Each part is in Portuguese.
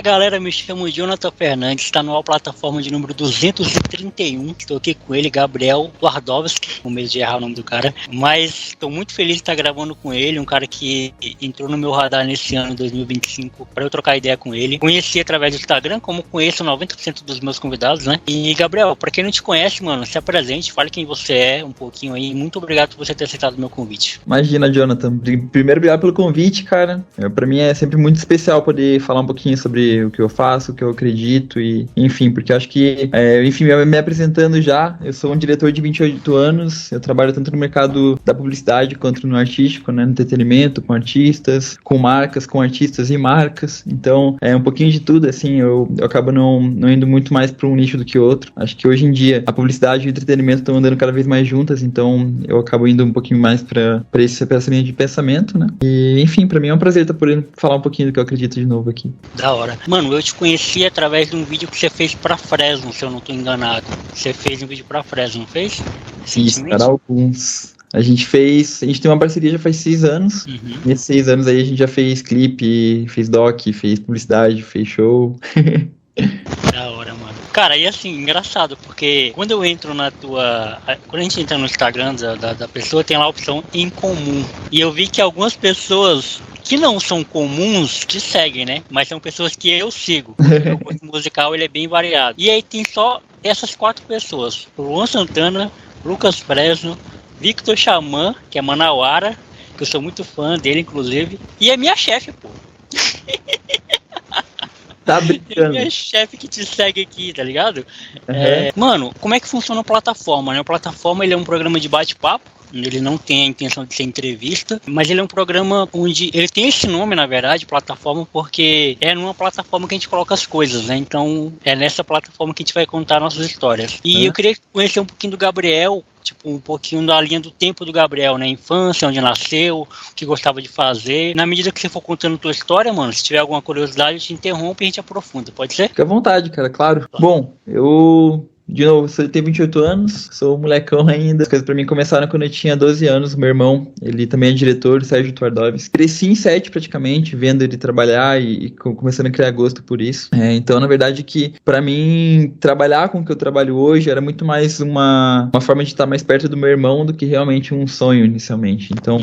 galera, me chamo Jonathan Fernandes, está no plataforma de número 231. Estou aqui com ele, Gabriel Twardowski, com medo de errar o nome do cara, mas estou muito feliz de estar gravando com ele, um cara que entrou no meu radar nesse ano 2025 para eu trocar ideia com ele. Conheci através do Instagram, como conheço 90% dos meus convidados, né? E Gabriel, para quem não te conhece, mano, se apresente, fale quem você é um pouquinho aí. Muito obrigado por você ter aceitado o meu convite. Imagina, Jonathan. Primeiro, obrigado pelo convite, cara. Para mim é sempre muito especial poder falar um pouquinho sobre o que eu faço, o que eu acredito e, enfim, porque eu acho que, enfim, me apresentando já, eu sou um diretor de 28 anos, eu trabalho tanto no mercado da publicidade quanto no artístico, né, no entretenimento, com artistas, com marcas, com artistas e marcas, então é um pouquinho de tudo, assim, eu acabo não indo muito mais para um nicho do que outro. Acho que hoje em dia a publicidade e o entretenimento estão andando cada vez mais juntas, então eu acabo indo um pouquinho mais para essa linha de pensamento, né, e, enfim, para mim é um prazer estar podendo falar um pouquinho do que eu acredito de novo aqui. Da hora. Mano, eu te conheci através de um vídeo que você fez pra Fresno, se eu não tô enganado. Você fez um vídeo pra Fresno, não fez? Isso, para alguns. A gente tem uma parceria já faz 6 anos. Uhum. Nesses 6 anos aí a gente já fez clipe, fez doc, fez publicidade, fez show. Da hora, mano. Cara, e assim, engraçado, porque quando eu entro quando a gente entra no Instagram da pessoa, tem lá a opção em comum. E eu vi que algumas pessoas que não são comuns te seguem, né? Mas são pessoas que eu sigo. O gosto musical, ele é bem variado. E aí tem só essas 4 pessoas. Luan Santana, Lucas Fresno, Victor Xamã, que é manauara, que eu sou muito fã dele, inclusive. E a minha chefe, pô. Tá brincando. É minha chefe que te segue aqui, tá ligado? Uhum. Mano, como é que funciona a plataforma, né? A plataforma, ele é um programa de bate-papo. Ele não tem a intenção de ser entrevista, mas ele é um programa onde ele tem esse nome, na verdade, plataforma, porque é numa plataforma que a gente coloca as coisas, né? Então, é nessa plataforma que a gente vai contar nossas histórias. E eu queria conhecer um pouquinho do Gabriel, tipo, um pouquinho da linha do tempo do Gabriel, né? Infância, onde nasceu, o que gostava de fazer. Na medida que você for contando a tua história, mano, se tiver alguma curiosidade, eu te interrompo e a gente aprofunda, pode ser? Fica à vontade, cara, claro. Bom, de novo, eu tenho 28 anos, sou um molecão ainda. As coisas pra mim começaram quando eu tinha 12 anos. Meu irmão, ele também é diretor, o Sérgio Twardowski. Cresci em 7 praticamente, vendo ele trabalhar e começando a criar gosto por isso. Então, na verdade, que pra mim, trabalhar com o que eu trabalho hoje era muito mais uma forma de estar mais perto do meu irmão do que realmente um sonho inicialmente. Então,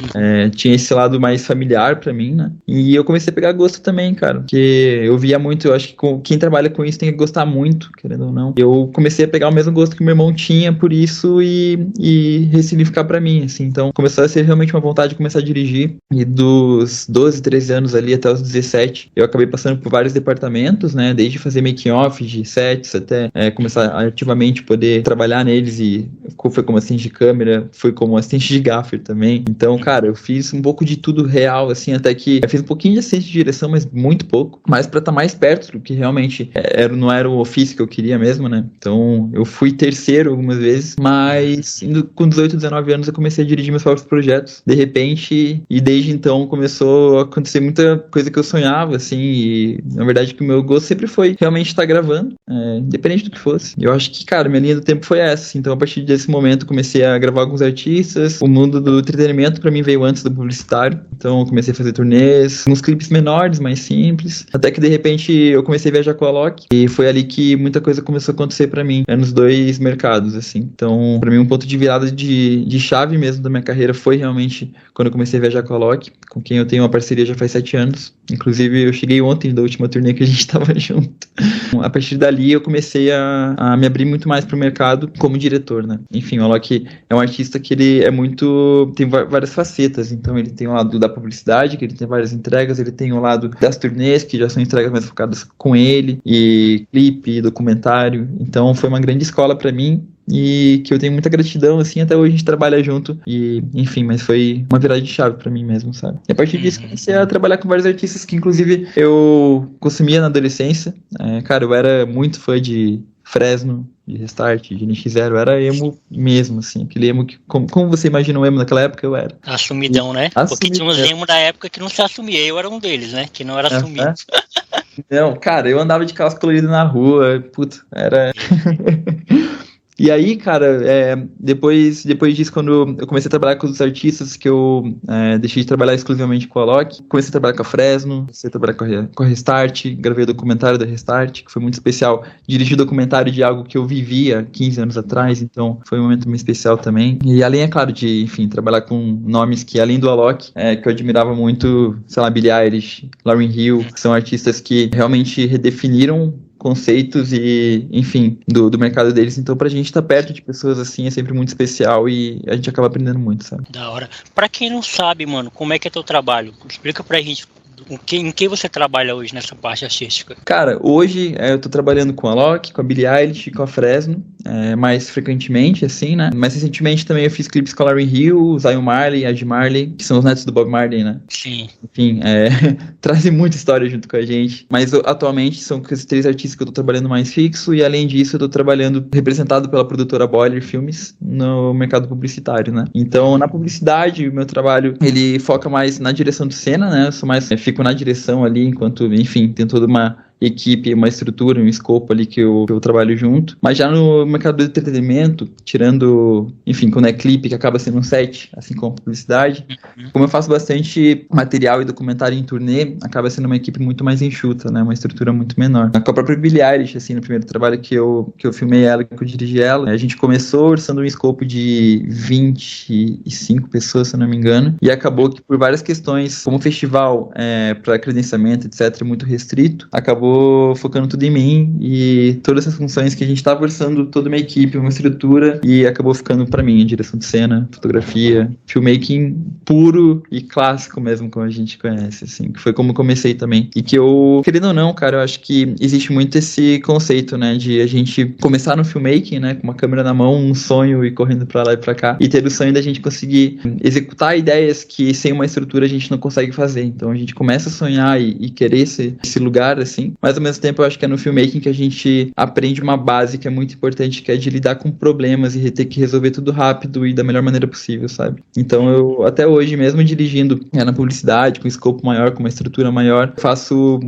tinha esse lado mais familiar pra mim, né? E eu comecei a pegar gosto também, cara, porque eu via muito, eu acho que quem trabalha com isso tem que gostar muito, querendo ou não. Eu comecei a pegar o mesmo gosto que meu irmão tinha por isso e ressignificar pra mim, assim. Então, começou a ser realmente uma vontade de começar a dirigir. E dos 12, 13 anos ali até os 17, eu acabei passando por vários departamentos, né? Desde fazer making-off de sets até começar a ativamente poder trabalhar neles, e foi como assistente de câmera, foi como assistente de gaffer também. Então, cara, eu fiz um pouco de tudo real, assim, até que eu fiz um pouquinho de assistente de direção, mas muito pouco. Mas pra estar mais perto do que realmente não era o ofício que eu queria mesmo, né? Então, eu fui terceiro algumas vezes, mas com 18, 19 anos eu comecei a dirigir meus próprios projetos, de repente, e desde então começou a acontecer muita coisa que eu sonhava, assim, e na verdade que o meu gosto sempre foi realmente estar gravando, independente do que fosse. Eu acho que, cara, minha linha do tempo foi essa, assim, então a partir desse momento comecei a gravar alguns artistas, o mundo do entretenimento pra mim veio antes do publicitário, então eu comecei a fazer turnês, uns clipes menores, mais simples, até que de repente eu comecei a viajar com a Loki, e foi ali que muita coisa começou a acontecer pra mim, nos 2 mercados, assim. Então, pra mim, um ponto de virada de chave mesmo da minha carreira foi realmente quando eu comecei a viajar com a Loki, com quem eu tenho uma parceria já faz 7 anos. Inclusive, eu cheguei ontem da última turnê que a gente tava junto. A partir dali, eu comecei a me abrir muito mais pro mercado como diretor, né? Enfim, o Loki é um artista que ele é muito... tem várias facetas. Então, ele tem o lado da publicidade, que ele tem várias entregas, ele tem o lado das turnês, que já são entregas mais focadas com ele, e clipe, documentário. Então, foi uma grande escola pra mim e que eu tenho muita gratidão, assim, até hoje a gente trabalha junto e, enfim, mas foi uma virada de chave pra mim mesmo, sabe? E a partir disso comecei a trabalhar com vários artistas que, inclusive, eu consumia na adolescência. Cara, eu era muito fã de Fresno, de Restart, de NX0, eu era emo mesmo, assim, aquele emo que, como você imagina um emo naquela época, eu era. Assumidão, né? Porque tinha uns emo da época que não se assumia, eu era um deles, né? Que não era assumido. Não, cara, eu andava de calça colorida na rua, puta, era... E aí, cara, depois disso, quando eu comecei a trabalhar com os artistas, que eu deixei de trabalhar exclusivamente com a Alok, comecei a trabalhar com a Fresno, comecei a trabalhar com a Restart, gravei o documentário da Restart, que foi muito especial. Dirigi o documentário de algo que eu vivia 15 anos atrás, então foi um momento muito especial também. E além, é claro, de, enfim, trabalhar com nomes que, além do Alok, que eu admirava muito, sei lá, Billie Eilish, Lauryn Hill, que são artistas que realmente redefiniram conceitos e, enfim, do mercado deles. Então, pra gente estar perto de pessoas assim é sempre muito especial e a gente acaba aprendendo muito, sabe? Da hora. Pra quem não sabe, mano, como é que é teu trabalho? Explica pra gente em que você trabalha hoje nessa parte artística. Cara, hoje eu tô trabalhando com a Alok, com a Billie Eilish e com a Fresno, mais frequentemente, assim, né? Mais recentemente também eu fiz clipes com a Lauryn Hill, Zion Marley, Ed Marley, que são os netos do Bob Marley, né? Sim. Enfim, trazem muita história junto com a gente. Mas atualmente são esses 3 artistas que eu tô trabalhando mais fixo e além disso eu tô trabalhando representado pela produtora Boiler Filmes no mercado publicitário, né? Então, na publicidade, o meu trabalho, ele foca mais na direção de cena, né? Eu sou mais, fico na direção ali, enquanto, enfim, tem toda uma equipe, uma estrutura, um escopo ali que eu trabalho junto. Mas já no mercado do entretenimento, tirando, enfim, quando é clipe, que acaba sendo um set, assim como publicidade, como eu faço bastante material e documentário em turnê, acaba sendo uma equipe muito mais enxuta, né? Uma estrutura muito menor. Com a própria Billie Eilish, assim, no primeiro trabalho que eu filmei ela, que eu dirigi ela, a gente começou orçando um escopo de 25 pessoas, se eu não me engano, e acabou que por várias questões, como o festival para credenciamento, etc., muito restrito, acabou focando tudo em mim e todas essas funções que a gente estava orçando toda uma equipe, uma estrutura, e acabou ficando para mim, direção de cena, fotografia, filmmaking puro e clássico mesmo, como a gente conhece, assim, que foi como eu comecei também. E que eu, querendo ou não, cara, eu acho que existe muito esse conceito, né, de a gente começar no filmmaking, né, com uma câmera na mão, um sonho e correndo para lá e para cá, e ter o sonho da gente conseguir executar ideias que sem uma estrutura a gente não consegue fazer. Então a gente começa a sonhar e querer esse lugar, assim, mas ao mesmo tempo eu acho que é no filmmaking que a gente aprende uma base que é muito importante, que é de lidar com problemas e ter que resolver tudo rápido e da melhor maneira possível, sabe? Então eu, até hoje, mesmo dirigindo na publicidade, com escopo maior, com uma estrutura maior, faço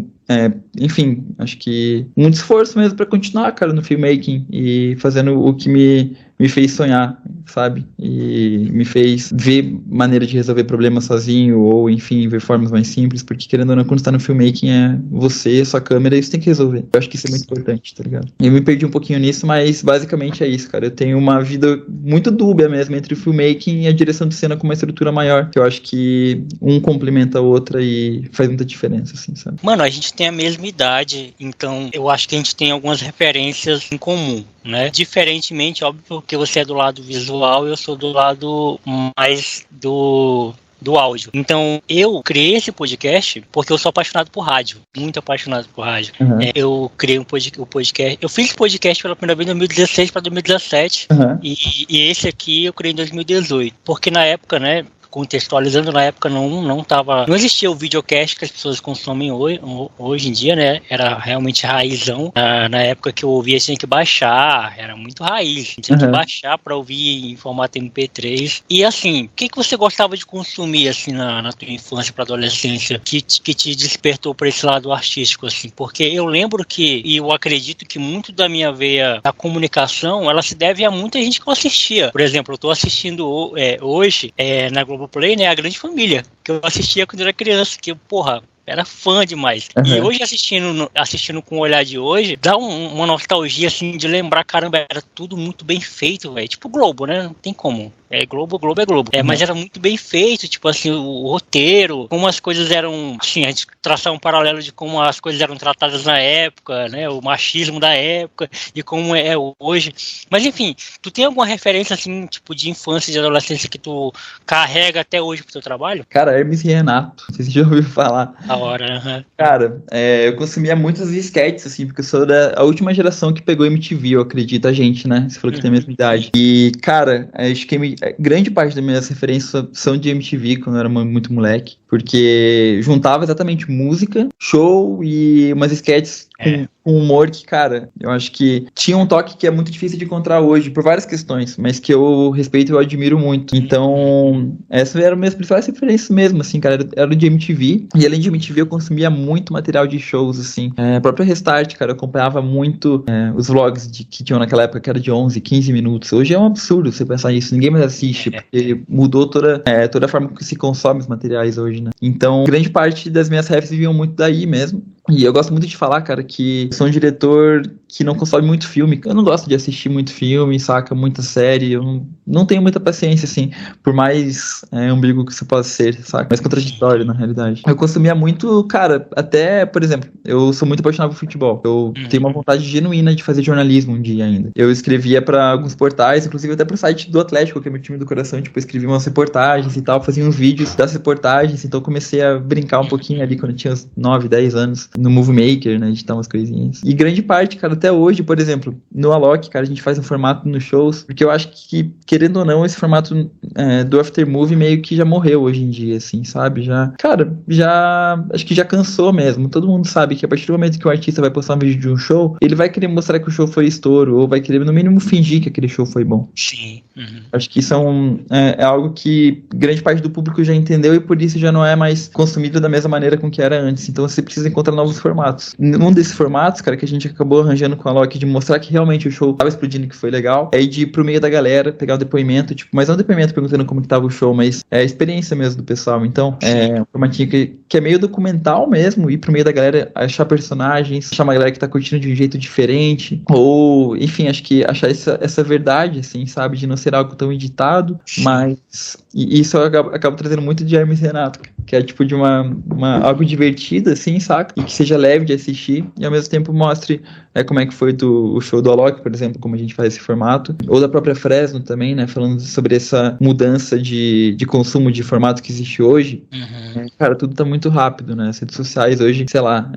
enfim, acho que muito esforço mesmo pra continuar, cara, no filmmaking e fazendo o que me fez sonhar, sabe? E me fez ver maneira de resolver problemas sozinho ou, enfim, ver formas mais simples, porque querendo ou não, quando você tá no filmmaking você, sua câmera, isso tem que resolver. Eu acho que isso é muito importante, tá ligado? Eu me perdi um pouquinho nisso, mas basicamente é isso, cara. Eu tenho uma vida muito dúbia mesmo entre o filmmaking e a direção de cena com uma estrutura maior, que eu acho que um complementa a outra e faz muita diferença, assim, sabe? Mano, a gente tem a mesma idade, então eu acho que a gente tem algumas referências em comum, né? Diferentemente, óbvio, porque você é do lado visual e eu sou do lado mais do áudio. Então, eu criei esse podcast porque eu sou apaixonado por rádio, muito apaixonado por rádio. Uhum. Eu criei o podcast, eu fiz podcast pela primeira vez em 2016 para 2017, e esse aqui eu criei em 2018, porque na época, né, contextualizando, na época não existia o videocast que as pessoas consomem hoje em dia, né? Era realmente raizão. Na época que eu ouvia, tinha que baixar, era muito raiz. Tinha que baixar para ouvir em formato MP3. E assim, o que você gostava de consumir assim na tua infância para adolescência que te despertou para esse lado artístico, assim? Porque eu lembro e eu acredito que muito da minha veia da comunicação, ela se deve a muita gente que eu assistia. Por exemplo, eu tô assistindo hoje na Globoplay, né, A Grande Família, que eu assistia quando era criança, que, porra, era fã demais. E hoje, assistindo com o olhar de hoje, dá uma nostalgia, assim, de lembrar, caramba, era tudo muito bem feito, velho. Tipo Globo, né? Não tem como. Globo é Globo. Mas era muito bem feito, tipo assim, o roteiro, como as coisas eram, assim, a gente traçar um paralelo de como as coisas eram tratadas na época, né? O machismo da época e como é hoje. Mas, enfim, tu tem alguma referência, assim, tipo, de infância e de adolescência que tu carrega até hoje pro teu trabalho? Cara, Hermes e Renato, não sei se você já ouviu falar. A hora, Cara, eu consumia muitas sketches, assim, porque eu sou a última geração que pegou MTV, eu acredito, a gente, né? Você falou que tem a mesma idade. E, cara, acho que grande parte das minhas referências são de MTV, quando eu era muito moleque, porque juntava exatamente música, show e umas sketches um humor que, cara, eu acho que tinha um toque que é muito difícil de encontrar hoje, por várias questões, mas que eu respeito e eu admiro muito. Então, essas eram minhas principais referências mesmo, assim, cara, era de MTV, e além de MTV eu consumia muito material de shows, assim. A própria Restart, cara, eu acompanhava muito os vlogs que tinham naquela época, que era de 11, 15 minutos. Hoje é um absurdo você pensar nisso, ninguém mais assiste, porque mudou toda a forma que se consome os materiais hoje, né? Então, grande parte das minhas refs vinham muito daí mesmo. E eu gosto muito de falar, cara, que sou um diretor que não consome muito filme. Eu não gosto de assistir muito filme, saca? Muita série. Eu não tenho muita paciência, assim, por mais ambíguo que isso possa ser, saca? Mais contraditório, na realidade. Eu consumia muito, cara, até, por exemplo, eu sou muito apaixonado por futebol. Eu tenho uma vontade genuína de fazer jornalismo um dia ainda. Eu escrevia pra alguns portais, inclusive até pro site do Atlético, que é meu time do coração. Tipo, eu escrevia umas reportagens e tal, fazia uns vídeos das reportagens. Então eu comecei a brincar um pouquinho ali quando eu tinha uns 9, 10 anos. No Movie Maker, né, editar umas coisinhas. E grande parte, cara, até hoje, por exemplo, no Alok, cara, a gente faz um formato nos shows, porque eu acho que, querendo ou não, esse formato do After Movie meio que já morreu hoje em dia, assim, sabe? Acho que já cansou mesmo. Todo mundo sabe que a partir do momento que o artista vai postar um vídeo de um show, ele vai querer mostrar que o show foi estouro, ou vai querer, no mínimo, fingir que aquele show foi bom. Sim. Acho que isso é algo que grande parte do público já entendeu e por isso já não é mais consumido da mesma maneira com que era antes. Então você precisa encontrar novos formatos. Num desses formatos, cara, que a gente acabou arranjando com a Loki de mostrar que realmente o show tava explodindo, que foi legal, é ir de ir pro meio da galera, pegar o depoimento, tipo, mas não depoimento perguntando como que tava o show, mas é a experiência mesmo do pessoal. Então, é um formatinho que é meio documental mesmo, ir pro meio da galera, achar personagens, achar uma galera que tá curtindo de um jeito diferente, ou, enfim, acho que achar essa verdade, assim, sabe, de não ser algo tão editado, mas e isso eu acabo trazendo muito de Hermes e Renato, que é tipo de algo divertido, assim, saca? E que seja leve de assistir e ao mesmo tempo mostre como é que foi o show do Alok, por exemplo, como a gente faz esse formato, ou da própria Fresno também, né, falando sobre essa mudança de consumo de formato que existe hoje. Cara, tudo tá muito rápido, né, as redes sociais hoje, sei lá,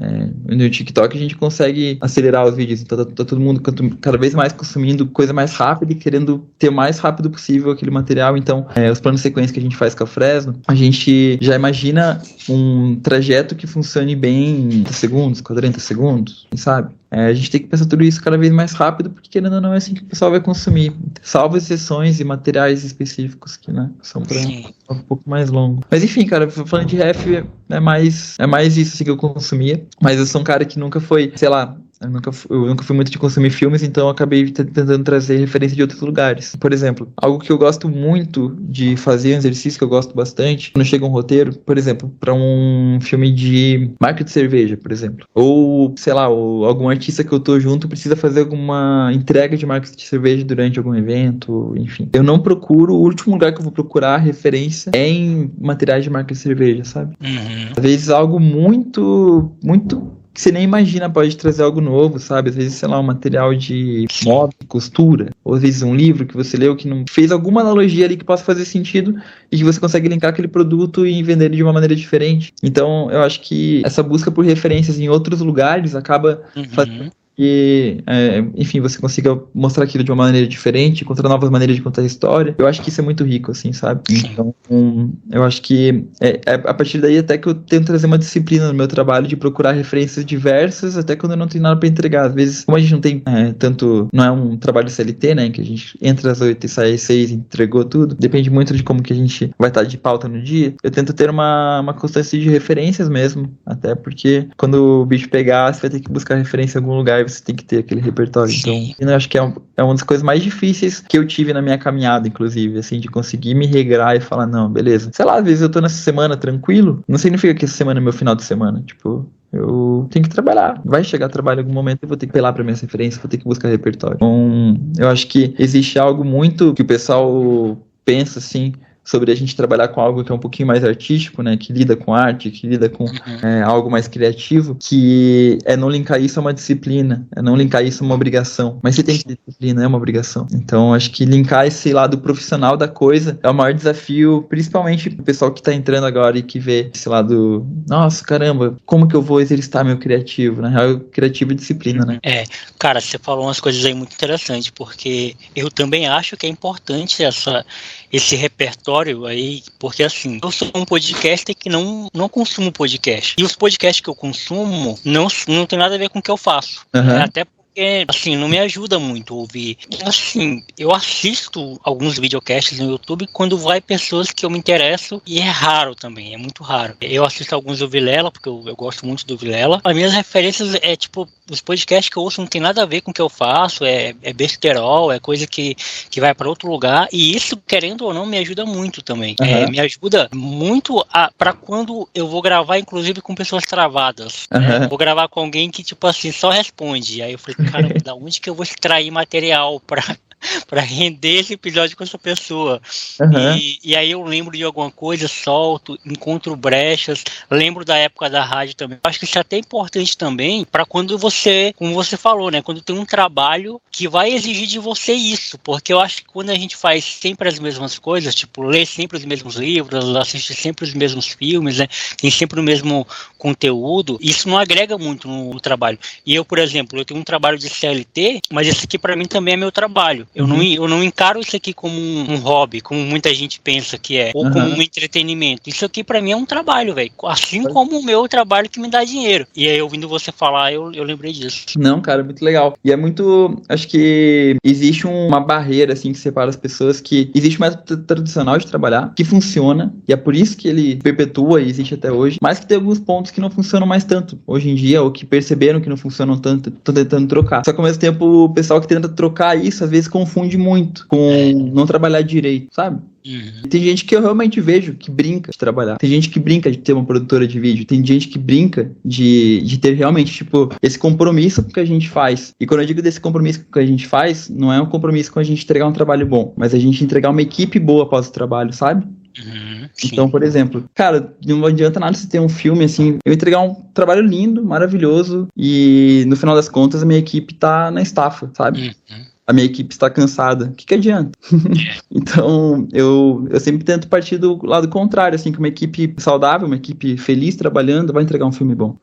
no TikTok a gente consegue acelerar os vídeos, então tá todo mundo cada vez mais consumindo coisa mais rápida e querendo ter o mais rápido possível aquele material. Então, os planos de sequência que a gente faz com a Fresno, a gente já imagina um trajeto que funcione bem em 30 segundos, 40 segundos, sabe? A gente tem que pensar tudo isso cada vez mais rápido, porque querendo ou não é assim que o pessoal vai consumir. Salvo exceções e materiais específicos que, né, são para um pouco mais longo. Mas enfim, cara, falando de ref, é mais isso assim, que eu consumia. Mas eu sou um cara que nunca foi, sei lá, eu nunca fui muito de consumir filmes, então eu acabei tentando trazer referência de outros lugares. Por exemplo, algo que eu gosto muito de fazer, um exercício que eu gosto bastante, quando chega um roteiro, por exemplo, para um filme de marca de cerveja, por exemplo. Ou, sei lá, algum artista que eu tô junto precisa fazer alguma entrega de marca de cerveja durante algum evento, enfim. Eu não procuro, o último lugar que eu vou procurar referência é em materiais de marca de cerveja, sabe? Às vezes algo muito que você nem imagina pode trazer algo novo, sabe? Às vezes, sei lá, um material de moda, costura, ou às vezes um livro que você leu que não fez alguma analogia ali que possa fazer sentido e que você consegue linkar aquele produto e vender ele de uma maneira diferente. Então, eu acho que essa busca por referências em outros lugares acaba fazendo que, enfim, você consiga mostrar aquilo de uma maneira diferente, encontrar novas maneiras de contar a história. Eu acho que isso é muito rico, assim, sabe? Então, eu acho que a partir daí até que eu tento trazer uma disciplina no meu trabalho de procurar referências diversas, até quando eu não tenho nada pra entregar. Às vezes, como a gente não tem não é um trabalho CLT, né, que a gente entra às 8 e sai às 6 e entregou tudo, depende muito de como que a gente vai estar de pauta no dia. Eu tento ter uma constância de referências mesmo, até porque quando o bicho pegar, você vai ter que buscar referência em algum lugar, você tem que ter aquele repertório. Então, eu acho que é uma das coisas mais difíceis que eu tive na minha caminhada, inclusive, assim, de conseguir me regrar e falar, não, beleza. Sei lá, às vezes eu tô nessa semana tranquilo, não significa que essa semana é meu final de semana, tipo, eu tenho que trabalhar. Vai chegar trabalho em algum momento, eu vou ter que apelar para minhas referências, vou ter que buscar repertório. Então, eu acho que existe algo muito que o pessoal pensa, assim, sobre a gente trabalhar com algo que é um pouquinho mais artístico, né, que lida com arte, que lida com algo mais criativo, que é não linkar isso a uma disciplina, é não linkar isso a uma obrigação, mas você tem que ter disciplina, é uma obrigação. Então, acho que linkar esse lado profissional da coisa é o maior desafio, principalmente pro pessoal que tá entrando agora e que vê esse lado, nossa, caramba, como que eu vou exercitar meu criativo? Na real, criativo e disciplina, né? Cara, você falou umas coisas aí muito interessantes, porque eu também acho que é importante esse repertório aí, porque assim, eu sou um podcaster que não consumo podcast. E os podcasts que eu consumo não tem nada a ver com o que eu faço. Uhum. Até porque, assim, não me ajuda muito ouvir. Assim, eu assisto alguns videocasts no YouTube quando vai pessoas que eu me interesso, e é raro também, é muito raro. Eu assisto alguns do Vilela, porque eu gosto muito do Vilela. As minhas referências é tipo, os podcasts que eu ouço não tem nada a ver com o que eu faço, é besterol, é coisa que vai para outro lugar, e isso, querendo ou não, me ajuda muito também. Uhum. Me ajuda muito para quando eu vou gravar, inclusive com pessoas travadas. Uhum. Vou gravar com alguém que, tipo assim, só responde. Aí eu falei, cara, da onde que eu vou extrair material para render esse episódio com essa pessoa? Uhum. E aí eu lembro de alguma coisa, solto, encontro brechas, lembro da época da rádio também. Acho que isso é até importante também para quando você, como você falou, né, quando tem um trabalho que vai exigir de você isso, porque eu acho que quando a gente faz sempre as mesmas coisas, tipo, lê sempre os mesmos livros, assiste sempre os mesmos filmes, né, tem sempre o mesmo conteúdo, isso não agrega muito no trabalho. E eu, por exemplo, eu tenho um trabalho de CLT, mas esse aqui para mim também é meu trabalho. Eu não encaro isso aqui como um hobby, como muita gente pensa que é, ou como um entretenimento. Isso aqui pra mim é um trabalho, velho. Assim como o meu trabalho que me dá dinheiro. E aí, ouvindo você falar, eu lembrei disso. Não, cara, muito legal. E é muito... Acho que existe uma barreira, assim, que separa as pessoas, que existe mais tradicional de trabalhar, que funciona, e é por isso que ele perpetua e existe até hoje, mas que tem alguns pontos que não funcionam mais tanto hoje em dia, ou que perceberam que não funcionam tanto, estão tentando trocar. Só que ao mesmo tempo, o pessoal que tenta trocar isso, às vezes confunde muito com não trabalhar direito, sabe? Tem gente que eu realmente vejo que brinca de trabalhar. Tem gente que brinca de ter uma produtora de vídeo. Tem gente que brinca de ter realmente, tipo, esse compromisso com o que a gente faz. E quando eu digo desse compromisso com o que a gente faz, não é um compromisso com a gente entregar um trabalho bom, mas a gente entregar uma equipe boa após o trabalho, sabe? Então, por exemplo, cara, não adianta nada você ter um filme assim, eu entregar um trabalho lindo, maravilhoso, e no final das contas a minha equipe tá na estafa, sabe? A minha equipe está cansada. O que adianta? Então, eu sempre tento partir do lado contrário, assim, que uma equipe saudável, uma equipe feliz trabalhando, vai entregar um filme bom.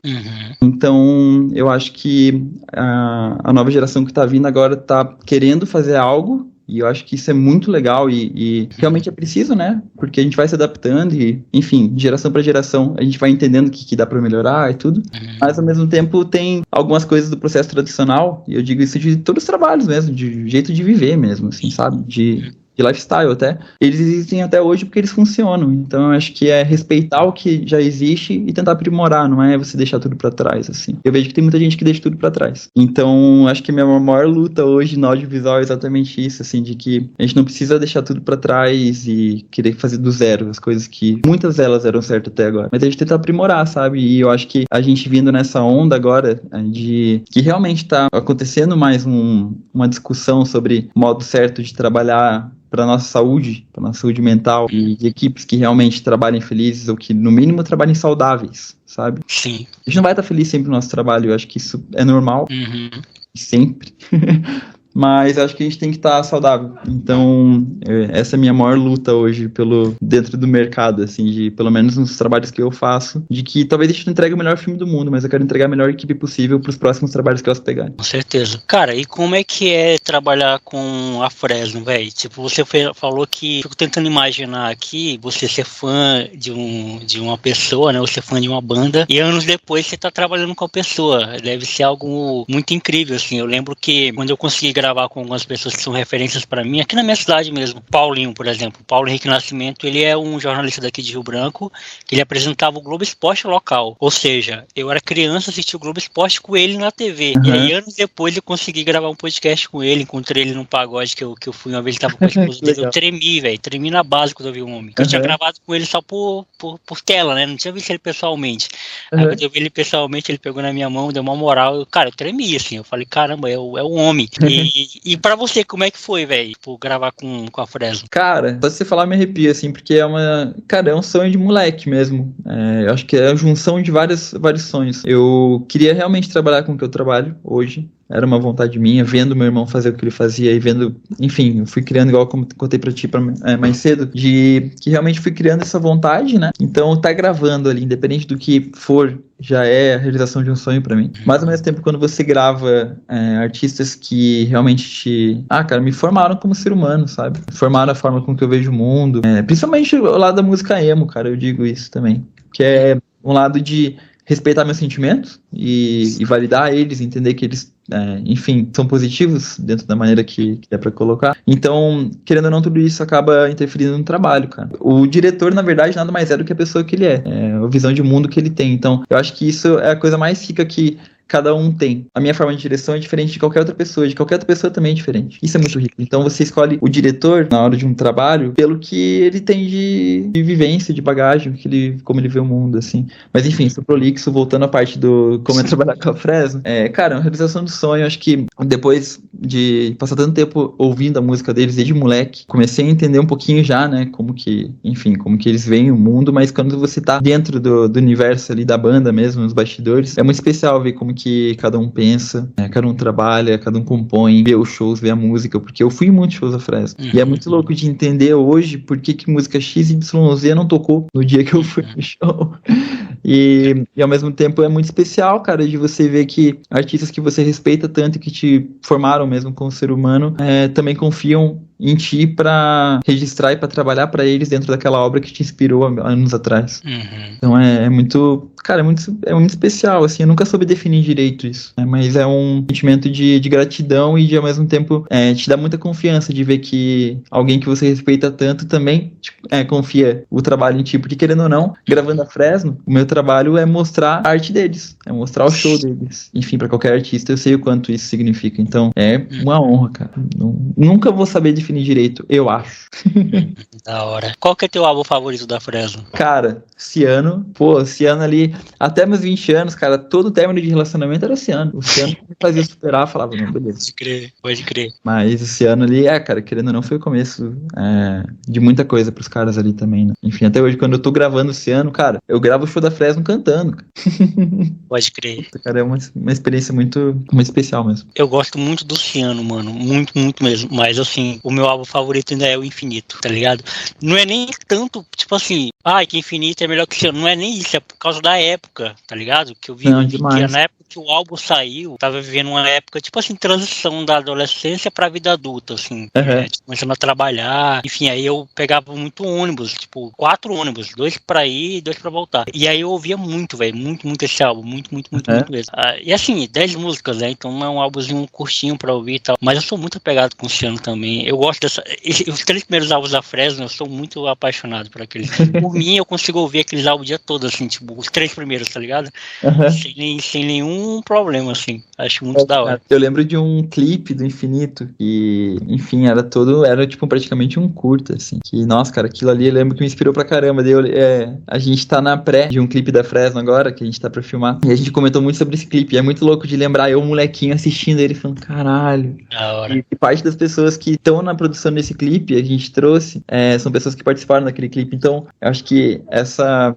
Então, eu acho que a nova geração que está vindo agora está querendo fazer algo, e eu acho que isso é muito legal e realmente é preciso, né? Porque a gente vai se adaptando e, enfim, de geração para geração, a gente vai entendendo o que dá para melhorar e tudo. Mas, ao mesmo tempo, tem algumas coisas do processo tradicional, e eu digo isso de todos os trabalhos mesmo, de jeito de viver mesmo, assim, sabe? De lifestyle até, eles existem até hoje porque eles funcionam. Então eu acho que é respeitar o que já existe e tentar aprimorar, não é você deixar tudo pra trás, assim. Eu vejo que tem muita gente que deixa tudo pra trás. Então acho que a minha maior luta hoje no audiovisual é exatamente isso, assim, de que a gente não precisa deixar tudo pra trás e querer fazer do zero as coisas que muitas delas eram certas até agora. Mas a gente tenta aprimorar, sabe? E eu acho que a gente vindo nessa onda agora de que realmente tá acontecendo mais uma discussão sobre o modo certo de trabalhar para nossa saúde mental e de equipes que realmente trabalhem felizes ou que no mínimo trabalhem saudáveis, sabe? Sim. A gente não vai estar feliz sempre no nosso trabalho, eu acho que isso é normal, sempre. Mas acho que a gente tem que estar saudável. Então, essa é a minha maior luta hoje dentro do mercado, assim, de pelo menos nos trabalhos que eu faço, de que talvez a gente não entregue o melhor filme do mundo, mas eu quero entregar a melhor equipe possível para os próximos trabalhos que elas pegarem. Com certeza. Cara, e como é que é trabalhar com a Fresno, velho? Tipo, você falou que, fico tentando imaginar aqui, você ser fã de uma pessoa, né, ou ser fã de uma banda, e anos depois você tá trabalhando com a pessoa. Deve ser algo muito incrível, assim. Eu lembro que quando eu consegui gravar com algumas pessoas que são referências para mim, aqui na minha cidade mesmo, Paulinho, por exemplo, Paulo Henrique Nascimento, ele é um jornalista daqui de Rio Branco, que ele apresentava o Globo Esporte local, ou seja, eu era criança, assistia o Globo Esporte com ele na TV, e aí anos depois eu consegui gravar um podcast com ele, encontrei ele num pagode que eu fui uma vez, ele tava com a esposa dele, eu tremi, velho, tremi na base quando eu vi o homem, eu tinha gravado com ele só por tela, né, não tinha visto ele pessoalmente, aí quando eu vi ele pessoalmente, ele pegou na minha mão, deu uma moral, eu tremi, assim, eu falei, caramba, é o homem, e pra você, como é que foi, velho, tipo, gravar com a Fresno? Cara, só você falar me arrepia, assim, porque é um sonho de moleque mesmo. Eu acho que é a junção de vários sonhos. Eu queria realmente trabalhar com o que eu trabalho hoje. era uma vontade minha, vendo meu irmão fazer o que ele fazia e vendo, enfim, eu fui criando, igual como contei pra ti mais cedo, de que realmente fui criando essa vontade, né? Então, tá gravando ali, independente do que for, já é a realização de um sonho pra mim. Mas, ao mesmo tempo, quando você grava artistas que realmente cara, me formaram como ser humano, sabe? Formaram a forma com que eu vejo o mundo. Principalmente o lado da música emo, cara, eu digo isso também. Que é um lado de respeitar meus sentimentos e validar eles, entender que eles, enfim, são positivos dentro da maneira que dá pra colocar. Então, querendo ou não, tudo isso acaba interferindo no trabalho, cara. O diretor, na verdade, nada mais é do que a pessoa que ele é a visão de mundo que ele tem. Então, eu acho que isso é a coisa mais rica que cada um tem. A minha forma de direção é diferente de qualquer outra pessoa também é diferente. Isso é muito rico. Então você escolhe o diretor na hora de um trabalho pelo que ele tem de vivência, de bagagem, como ele vê o mundo, assim. Mas enfim, sou prolixo, voltando à parte do como é trabalhar com a Fresno. Cara, é uma realização do sonho. Acho que depois de passar tanto tempo ouvindo a música deles desde moleque, comecei a entender um pouquinho já, né, como que eles veem o mundo, mas quando você tá dentro do universo ali da banda mesmo, nos bastidores, é muito especial ver como que cada um pensa, cada um trabalha, cada um compõe, vê os shows, vê a música, porque eu fui em muitos shows da Fresno. E é muito louco de entender hoje por que música XYZ não tocou no dia que eu fui no show. E ao mesmo tempo é muito especial, cara, de você ver que artistas que você respeita tanto e que te formaram mesmo como ser humano, também confiam em ti pra registrar e pra trabalhar pra eles dentro daquela obra que te inspirou há anos atrás. Então é muito, cara, é muito especial, assim, eu nunca soube definir direito isso, né? Mas é um sentimento de gratidão e de, ao mesmo tempo, te dá muita confiança de ver que alguém que você respeita tanto também confia o trabalho em ti, porque querendo ou não, gravando a Fresno, o meu trabalho é mostrar a arte deles, é mostrar o show deles. Enfim, pra qualquer artista eu sei o quanto isso significa, então é uma honra, cara. Nunca vou saber definir direito, eu acho. Da hora. Qual que é teu álbum favorito da Fresno? Cara, Ciano ali, até meus 20 anos, cara, todo término de relacionamento era Ciano. O Ciano me fazia superar, falava, não, beleza. Pode crer. Mas o Ciano ali, cara, querendo ou não, foi o começo de muita coisa pros caras ali também, né? Enfim, até hoje, quando eu tô gravando o Ciano, cara, eu gravo o show da Fresno cantando. Pode crer. Cara, é uma experiência muito, muito especial mesmo. Eu gosto muito do Ciano, mano, muito, muito mesmo. Mas, assim, o meu álbum favorito ainda é o Infinito, tá ligado? Não é nem tanto, tipo assim, que Infinito é melhor que o Ciano. Não é nem isso, é por causa da época, tá ligado? Que eu vi na época que o álbum saiu, tava vivendo uma época, tipo assim, transição da adolescência pra vida adulta, assim. Tipo, começando a trabalhar, enfim, aí eu pegava muito ônibus, tipo, 4 ônibus, 2 pra ir e 2 pra voltar. E aí eu ouvia muito, velho, muito esse álbum, muito mesmo. E assim, 10 músicas, né? Então não é um álbumzinho curtinho pra ouvir e tal. Mas eu sou muito apegado com o Ciano também. Eu gosto os 3 primeiros álbuns da Fresno, eu sou muito apaixonado por aqueles. Por mim, eu consigo ouvir aqueles álbuns o dia todo, assim, tipo, os 3 primeiros, tá ligado? Sem nenhum problema, assim. Acho muito da hora. Eu lembro de um clipe do Infinito que, enfim, era tipo praticamente um curta, assim. Que, nossa, cara, aquilo ali eu lembro que me inspirou pra caramba. A gente tá na pré de um clipe da Fresno agora, que a gente tá pra filmar. E a gente comentou muito sobre esse clipe. E é muito louco de lembrar eu, molequinho, assistindo ele, falando, caralho. Da hora. E parte das pessoas que estão na produção desse clipe, a gente trouxe, são pessoas que participaram daquele clipe. Então, eu acho que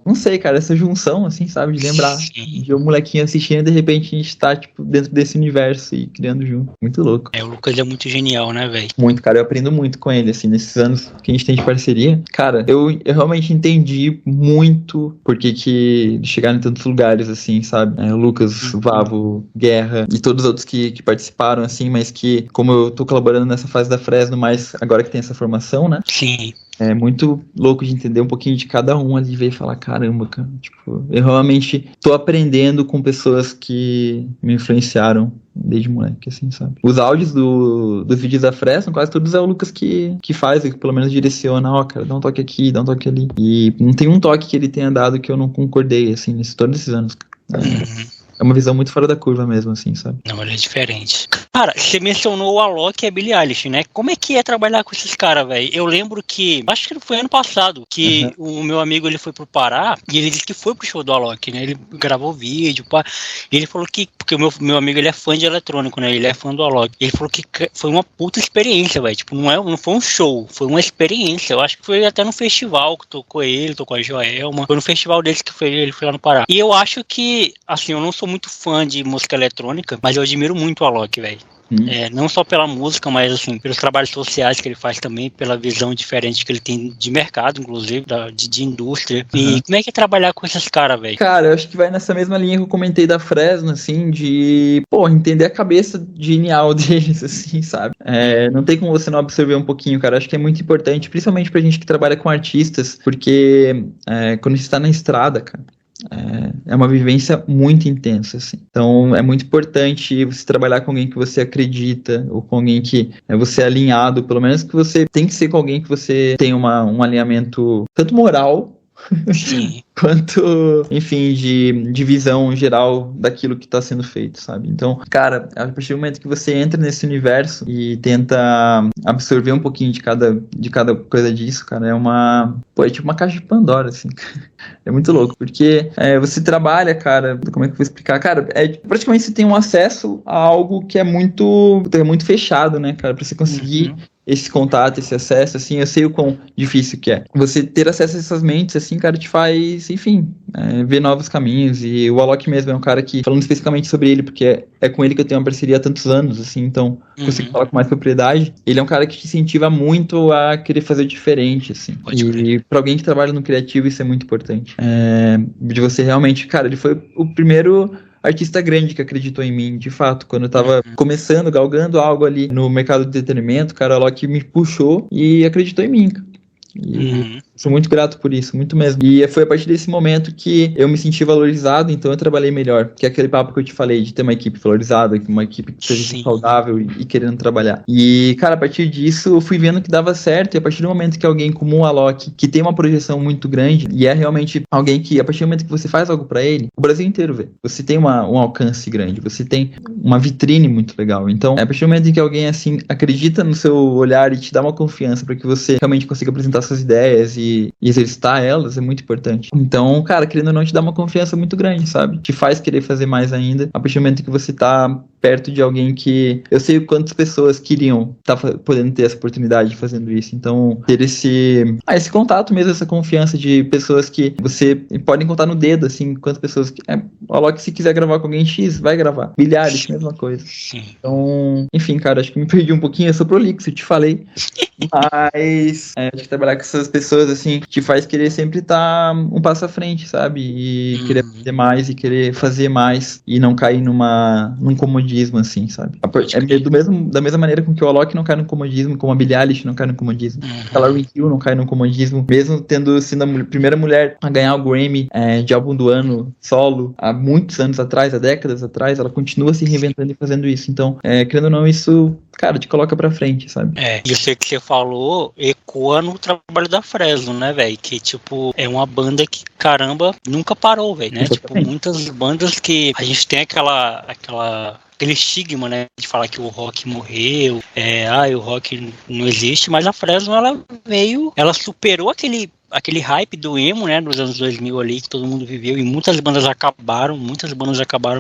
não sei, cara, essa junção, assim, sabe, de lembrar. De um molequinho assistindo e de repente a gente tá, tipo, dentro desse universo e criando junto. Muito louco. O Lucas é muito genial, né, velho? Muito, cara, eu aprendo muito com ele, assim, nesses anos que a gente tem de parceria. Cara, eu realmente entendi muito por que eles chegaram em tantos lugares, assim, sabe? O Lucas, o Vavo, Guerra e todos os outros que participaram, assim, mas que, como eu tô colaborando nessa fase da Fresno, mas agora que tem essa formação, né? Sim. É muito louco de entender um pouquinho de cada um ali, ver e falar, caramba, cara, tipo, eu realmente tô aprendendo com pessoas que me influenciaram desde moleque, assim, sabe? Os áudios dos vídeos da Fresno, quase todos é o Lucas que faz, que pelo menos direciona, cara, dá um toque aqui, dá um toque ali. E não tem um toque que ele tenha dado que eu não concordei, assim, todos esses anos. É uma visão muito fora da curva mesmo, assim, sabe? Não, ele é diferente. Cara, você mencionou o Alok e a Billie Eilish, né? Como é que é trabalhar com esses caras, velho? Eu lembro que, acho que foi ano passado, que o meu amigo, ele foi pro Pará, e ele disse que foi pro show do Alok, né? Ele gravou vídeo, pá, e ele falou que, porque o meu amigo, ele é fã de eletrônico, né? Ele é fã do Alok. Ele falou que foi uma puta experiência, velho. Tipo, não foi um show, foi uma experiência. Eu acho que foi até no festival que tocou ele, tocou a Joelma. Foi no festival desse que ele foi lá no Pará. E eu acho que, assim, eu não sou muito fã de música eletrônica, mas eu admiro muito o Alok, velho. Não só pela música, mas assim, pelos trabalhos sociais que ele faz também, pela visão diferente que ele tem de mercado, inclusive, de indústria. E como é que é trabalhar com esses caras, velho? Cara, eu acho que vai nessa mesma linha que eu comentei da Fresno, assim, de, entender a cabeça genial deles, assim, sabe? Não tem como você não absorver um pouquinho, cara. Acho que é muito importante, principalmente pra gente que trabalha com artistas, porque quando a gente tá na estrada, cara, é uma vivência muito intensa, assim. Então, é muito importante você trabalhar com alguém que você acredita, ou com alguém que você é alinhado, pelo menos que você tem que ser com alguém que você tem um alinhamento tanto moral, Sim. quanto, enfim, de visão geral daquilo que está sendo feito, sabe? Então, cara, a partir do momento que você entra nesse universo e tenta absorver um pouquinho de cada coisa disso, cara, é tipo uma caixa de Pandora, assim. É muito louco, porque você trabalha, cara, como é que eu vou explicar? Cara, praticamente você tem um acesso a algo que é muito fechado, né, cara, pra você conseguir esse contato, esse acesso, assim, eu sei o quão difícil que é. Você ter acesso a essas mentes, assim, cara, te faz, enfim, ver novos caminhos. E o Alok mesmo é um cara que, falando especificamente sobre ele, porque é com ele que eu tenho uma parceria há tantos anos, assim, então consigo falar com mais propriedade. Ele é um cara que te incentiva muito a querer fazer diferente, assim. E pra alguém que trabalha no criativo, isso é muito importante. De você realmente, cara, ele foi o primeiro artista grande que acreditou em mim, de fato, quando eu tava começando, galgando algo ali no mercado de entretenimento, cara, o Alok me puxou e acreditou em mim, cara. E sou muito grato por isso, muito mesmo. E foi a partir desse momento que eu me senti valorizado, então eu trabalhei melhor. Que é aquele papo que eu te falei, de ter uma equipe valorizada, uma equipe que seja saudável e querendo trabalhar. E, cara, a partir disso eu fui vendo que dava certo, e a partir do momento que alguém como o Alok, que tem uma projeção muito grande, e é realmente alguém que, a partir do momento que você faz algo pra ele, o Brasil inteiro vê. Você tem um alcance grande, você tem uma vitrine muito legal. Então, a partir do momento em que alguém, assim, acredita no seu olhar e te dá uma confiança para que você realmente consiga apresentar suas ideias e exercitar elas, é muito importante. Então, cara, querendo ou não, te dá uma confiança muito grande, sabe? Te faz querer fazer mais ainda, a partir do momento que você tá perto de alguém que... Eu sei quantas pessoas queriam estar podendo ter essa oportunidade de fazendo isso. Então, ter esse contato mesmo, essa confiança de pessoas que você podem contar no dedo, assim, quantas pessoas... O Alok, se quiser gravar com alguém X, vai gravar. Milhares, mesma coisa. Então, enfim, cara, acho que me perdi um pouquinho, eu sou prolixo, eu te falei. Mas acho que trabalhar com essas pessoas, assim, te faz querer sempre estar um passo à frente, sabe? E querer fazer mais, e querer fazer mais, e não cair num comodismo, assim, sabe? Da mesma maneira com que o Alok não cai no comodismo, como a Billie Eilish não cai no comodismo, a Lauryn Hill não cai no comodismo, mesmo tendo sido a primeira mulher a ganhar o Grammy de álbum do ano solo, há muitos anos atrás, há décadas atrás, ela continua se reinventando e fazendo isso. Então, querendo ou não, isso, cara, te coloca pra frente, sabe? Isso aí que você falou ecoa no trabalho da Fresno, né, velho? Que, tipo, é uma banda que, caramba, nunca parou, velho, né? Tipo, muitas bandas que a gente tem aquele estigma, né, de falar que o rock morreu, o rock não existe, mas a Fresno, ela superou aquele hype do emo, né, dos anos 2000 ali, que todo mundo viveu, e muitas bandas acabaram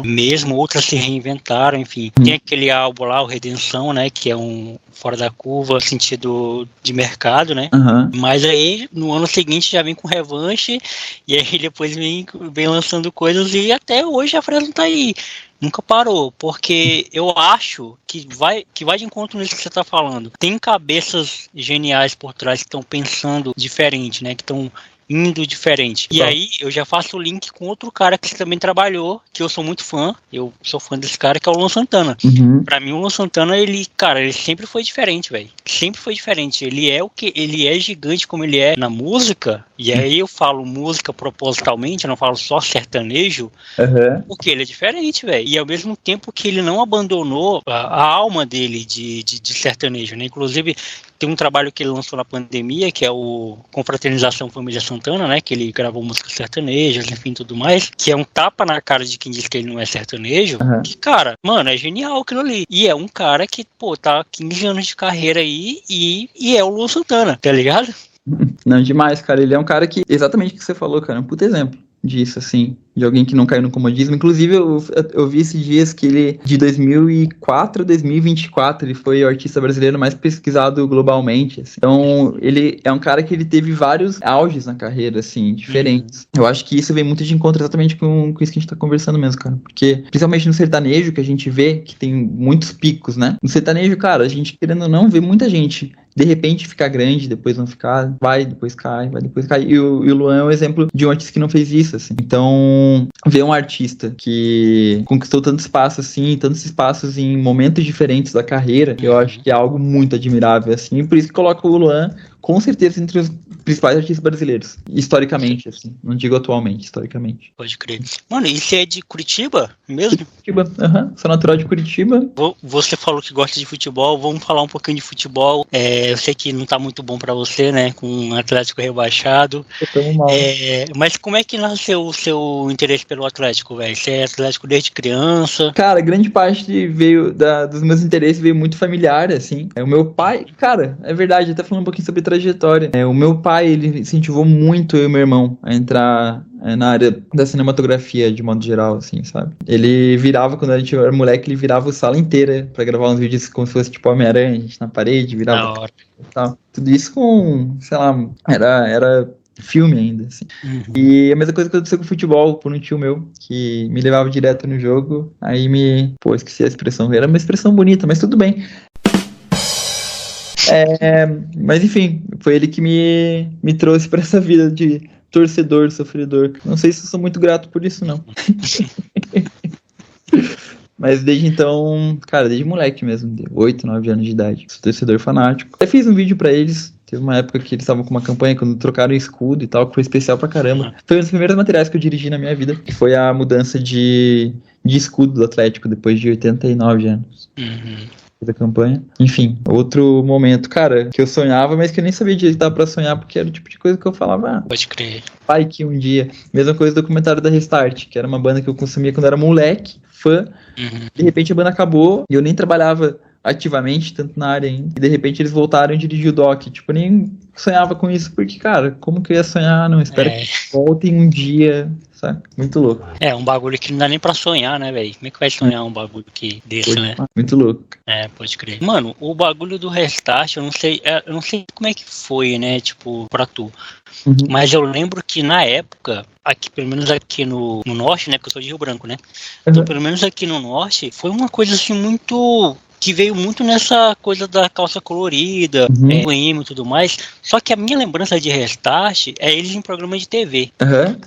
mesmo, outras se reinventaram, enfim. Tem aquele álbum lá, o Redenção, né, que é um fora da curva, no sentido de mercado, né, mas aí, no ano seguinte, já vem com Revanche, e aí depois vem lançando coisas, e até hoje a Fresno tá aí. Nunca parou, porque eu acho que vai de encontro nisso que você está falando. Tem cabeças geniais por trás que estão pensando diferente, né? Que estão indo diferente. E aí eu já faço o link com outro cara que também trabalhou, que eu sou muito fã. Eu sou fã desse cara, que é o Luan Santana. Pra mim, o Luan Santana, ele sempre foi diferente, velho. Sempre foi diferente. Ele é gigante como ele é na música. E aí eu falo música propositalmente, eu não falo só sertanejo, porque ele é diferente, velho. E ao mesmo tempo que ele não abandonou a alma dele de sertanejo, né? Inclusive, tem um trabalho que ele lançou na pandemia, que é o Confraternização, Família Santana, né? Que ele gravou músicas sertanejas, enfim, tudo mais. Que é um tapa na cara de quem diz que ele não é sertanejo. Que, cara, mano, é genial aquilo ali. E é um cara que, pô, tá há 15 anos de carreira aí e é o Luan Santana, tá ligado? Não, demais, cara. Ele é um cara que, exatamente o que você falou, cara, um puta exemplo disso, assim, de alguém que não caiu no comodismo. Inclusive, eu vi esses dias que ele, de 2004 a 2024, ele foi o artista brasileiro mais pesquisado globalmente, assim. Então, ele é um cara que ele teve vários auges na carreira, assim, diferentes. Eu acho que isso vem muito de encontro exatamente com isso que a gente tá conversando mesmo, cara, porque, principalmente no sertanejo, que a gente vê que tem muitos picos, né? No sertanejo, cara, a gente, querendo ou não, vê muita gente de repente ficar grande, depois não ficar, vai, depois cai, vai, depois cai. E o Luan é um exemplo de um artista que não fez isso, assim. Então, ver um artista que conquistou tanto espaço, assim, tantos espaços em momentos diferentes da carreira, eu acho que é algo muito admirável, assim. Por isso que coloco o Luan, com certeza, entre os principais artistas brasileiros. Historicamente, assim. Não digo atualmente, historicamente. Pode crer. Mano, e você é de Curitiba mesmo? Curitiba, sou natural de Curitiba. Você falou que gosta de futebol, vamos falar um pouquinho de futebol. Eu sei que não tá muito bom pra você, né, com o Atlético rebaixado. Mas como é que nasceu o seu interesse pelo Atlético, velho? Você é Atlético desde criança? Cara, grande parte dos meus interesses veio muito familiar, assim. O meu pai, cara, é verdade, até falando um pouquinho sobre trajetória. O meu pai, ele incentivou muito eu e meu irmão a entrar na área da cinematografia, de modo geral, assim, sabe? Ele virava, quando a gente era moleque, ele virava a sala inteira pra gravar uns vídeos como se fosse tipo Homem-Aranha, a gente na parede, virava e tal. Tudo isso com, sei lá, era filme ainda, assim. E a mesma coisa que aconteceu com o futebol, por um tio meu, que me levava direto no jogo, aí esqueci a expressão, era uma expressão bonita, mas tudo bem. Mas enfim, foi ele que me trouxe pra essa vida de torcedor, sofredor. Não sei se eu sou muito grato por isso, não. Mas desde então, cara, desde moleque mesmo, de 8, 9 anos de idade, sou torcedor fanático. Até fiz um vídeo pra eles. Teve uma época que eles estavam com uma campanha quando trocaram o escudo e tal, que foi especial pra caramba. Foi um dos primeiros materiais que eu dirigi na minha vida, que foi a mudança de escudo do Atlético, depois de 89 anos. Da campanha. Enfim, outro momento, cara, que eu sonhava, mas que eu nem sabia direito que dava pra sonhar, porque era o tipo de coisa que eu falava, pode crer. Pai, que um dia. Mesma coisa do documentário da Restart, que era uma banda que eu consumia quando era moleque, fã. De repente a banda acabou e eu nem trabalhava ativamente, tanto na área ainda. E de repente eles voltaram e dirigiu o doc. Tipo, eu nem sonhava com isso, porque, cara, como que eu ia sonhar? Não, espero que voltem um dia, sabe? Muito louco. Um bagulho que não dá nem pra sonhar, né, velho? Como é que vai sonhar um bagulho desse, né? Muito louco. Pode crer. Mano, o bagulho do Restart, eu não sei como é que foi, né, tipo, pra tu. Mas eu lembro que na época, aqui, pelo menos aqui no norte, né, porque eu sou de Rio Branco, né? Então, pelo menos aqui no norte, foi uma coisa assim muito... que veio muito nessa coisa da calça colorida, e tudo mais. Só que a minha lembrança de Restart é eles em programa de TV.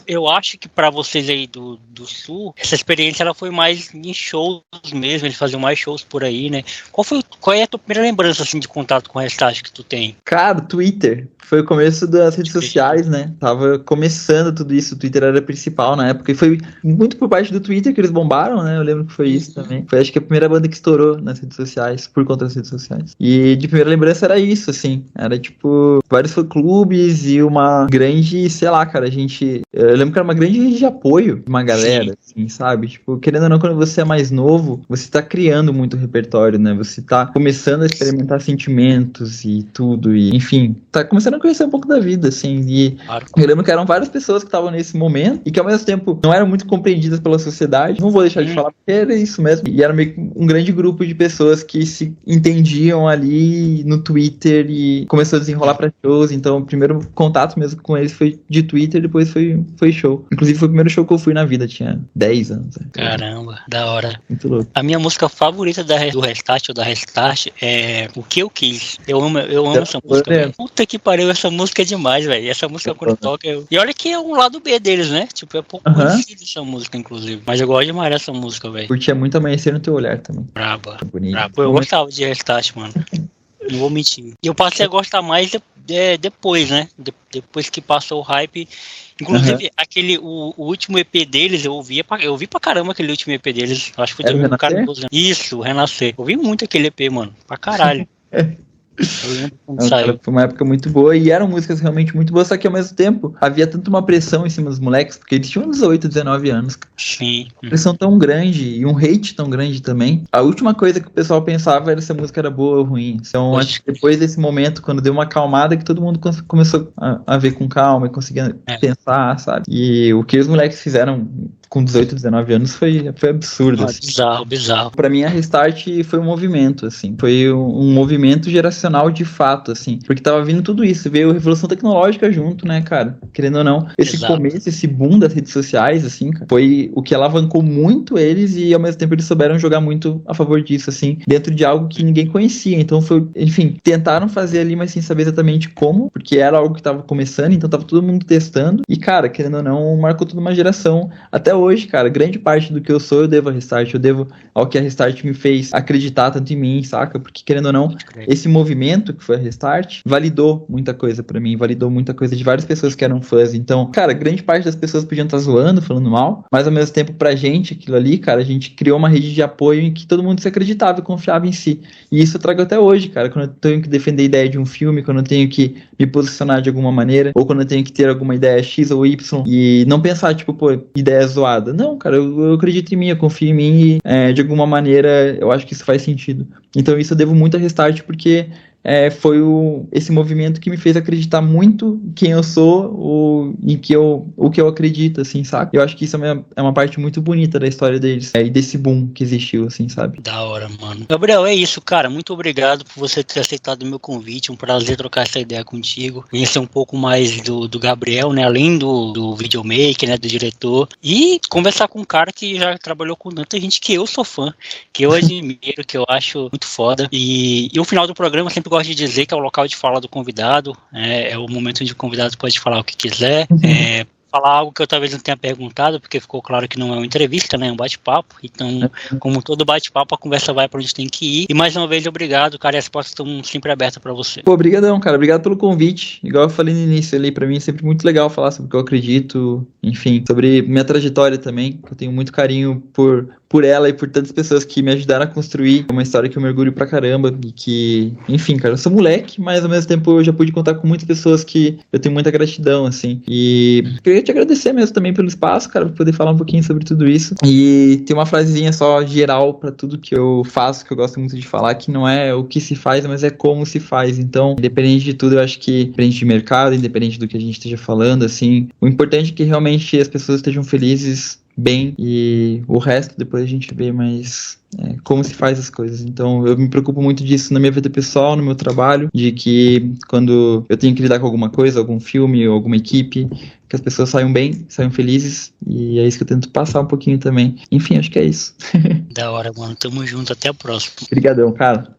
Eu acho que pra vocês aí do sul, essa experiência ela foi mais em shows mesmo, eles faziam mais shows por aí, né? Qual é a tua primeira lembrança assim de contato com o Restart que tu tem? Cara, Twitter. Foi o começo das redes sociais, né? Tava começando tudo isso, o Twitter era principal na época, e foi muito por parte do Twitter que eles bombaram, né? Eu lembro que foi isso também. Foi acho que a primeira banda que estourou nas redes sociais, por conta das redes sociais. E de primeira lembrança era isso, assim. Era tipo, vários fã-clubes e uma grande, sei lá, cara, eu lembro que era uma grande rede de apoio de uma galera, assim, sabe? Tipo, querendo ou não, quando você é mais novo, você tá criando muito repertório, né? Você tá começando a experimentar sentimentos e tudo, e enfim, tá começando a conhecer um pouco da vida, assim, e eu lembro que eram várias pessoas que estavam nesse momento e que ao mesmo tempo não eram muito compreendidas pela sociedade, não vou deixar de falar porque era isso mesmo, e era meio que um grande grupo de pessoas que se entendiam ali no Twitter e começou a desenrolar pra shows, então o primeiro contato mesmo com eles foi de Twitter, depois foi show. Inclusive foi o primeiro show que eu fui na vida, tinha 10 anos. Né? Caramba, da hora. Muito louco. A minha música favorita do Restart ou da Restart é O Que Eu Quis. Eu amo essa música. Puta que pariu, essa música é demais, velho. Essa música quando toca... E olha que é um lado B deles, né? Tipo, é pouco conhecido essa música, inclusive. Mas eu gosto demais dessa música, velho. Curtia muito Amanhecer no Teu Olhar também. Braba. Pô, eu gostava de Restart, mano. Não vou mentir. E eu passei a gostar mais depois, né? Depois que passou o hype. Inclusive, o último EP deles, eu ouvi pra caramba aquele último EP deles. Acho que foi do cara. Isso, Renascer. Eu ouvi muito aquele EP, mano. Pra caralho. Eu lembro quando saiu. Cara, foi uma época muito boa e eram músicas realmente muito boas, só que ao mesmo tempo havia tanto uma pressão em cima dos moleques, porque eles tinham 18, 19 anos. Sim. Uma pressão tão grande e um hate tão grande também. A última coisa que o pessoal pensava era se a música era boa ou ruim. Então acho que depois desse momento, quando deu uma acalmada, que todo mundo começou a ver com calma e conseguia pensar, sabe? E o que os moleques fizeram com 18, 19 anos foi absurdo. Assim. Bizarro. Pra mim, a Restart foi um movimento, assim. Foi um movimento geracional de fato, assim. Porque tava vindo tudo isso. Veio a revolução tecnológica junto, né, cara? Querendo ou não. Esse começo, esse boom das redes sociais, assim, cara, foi o que alavancou muito eles e, ao mesmo tempo, eles souberam jogar muito a favor disso, assim. Dentro de algo que ninguém conhecia. Então, foi... Enfim, tentaram fazer ali, mas sem saber exatamente como. Porque era algo que tava começando, então tava todo mundo testando. E, cara, querendo ou não, marcou toda uma geração. Até hoje, cara, grande parte do que eu sou, eu devo a Restart. Eu devo ao que a Restart me fez acreditar tanto em mim, saca? Porque, querendo ou não, esse movimento que foi a Restart validou muita coisa pra mim, validou muita coisa de várias pessoas que eram fãs. Então, cara, grande parte das pessoas podiam estar zoando, falando mal, mas ao mesmo tempo pra gente, aquilo ali, cara, a gente criou uma rede de apoio em que todo mundo se acreditava e confiava em si. E isso eu trago até hoje, cara, quando eu tenho que defender a ideia de um filme, quando eu tenho que me posicionar de alguma maneira, ou quando eu tenho que ter alguma ideia X ou Y e não pensar, tipo, pô, ideia zoada. Não, cara, eu acredito em mim, eu confio em mim e de alguma maneira eu acho que isso faz sentido. Então isso eu devo muito a Restart porque foi esse movimento que me fez acreditar muito em quem eu sou, o que eu acredito, assim, sabe? Eu acho que isso é uma parte muito bonita da história deles e desse boom que existiu, assim, sabe? Da hora, mano. Gabriel, é isso, cara. Muito obrigado por você ter aceitado o meu convite. Um prazer trocar essa ideia contigo. Conhecer um pouco mais do Gabriel, né? Além do videomaker, né? Do diretor. E conversar com um cara que já trabalhou com tanta gente que eu sou fã, que eu admiro, que eu acho muito foda. E o final do programa eu sempre gosto de dizer que é o local de fala do convidado, é o momento onde o convidado pode falar o que quiser, falar algo que eu talvez não tenha perguntado, porque ficou claro que não é uma entrevista, né, é um bate-papo. Então, como todo bate-papo, a conversa vai para onde tem que ir. E mais uma vez, obrigado, cara, e as portas estão sempre abertas para você. Pô, obrigadão, cara, obrigado pelo convite. Igual eu falei no início ali, pra mim é sempre muito legal falar sobre o que eu acredito, enfim, sobre minha trajetória também, que eu tenho muito carinho por ela e por tantas pessoas que me ajudaram a construir uma história que eu mergulho pra caramba e que, enfim, cara, eu sou moleque, mas ao mesmo tempo eu já pude contar com muitas pessoas que eu tenho muita gratidão, assim, e queria te agradecer mesmo também pelo espaço, cara, pra poder falar um pouquinho sobre tudo isso e ter uma frasezinha só geral pra tudo que eu faço, que eu gosto muito de falar, que não é o que se faz, mas é como se faz. Então, independente de tudo, eu acho que, independente de mercado, independente do que a gente esteja falando, assim, o importante é que realmente as pessoas estejam felizes, bem, e o resto depois a gente vê mais como se faz as coisas. Então eu me preocupo muito disso na minha vida pessoal, no meu trabalho, de que quando eu tenho que lidar com alguma coisa, algum filme ou alguma equipe, que as pessoas saiam bem, saiam felizes, e é isso que eu tento passar um pouquinho também. Enfim, acho que é isso. Da hora, mano. Tamo junto, até a próxima. Obrigadão, cara.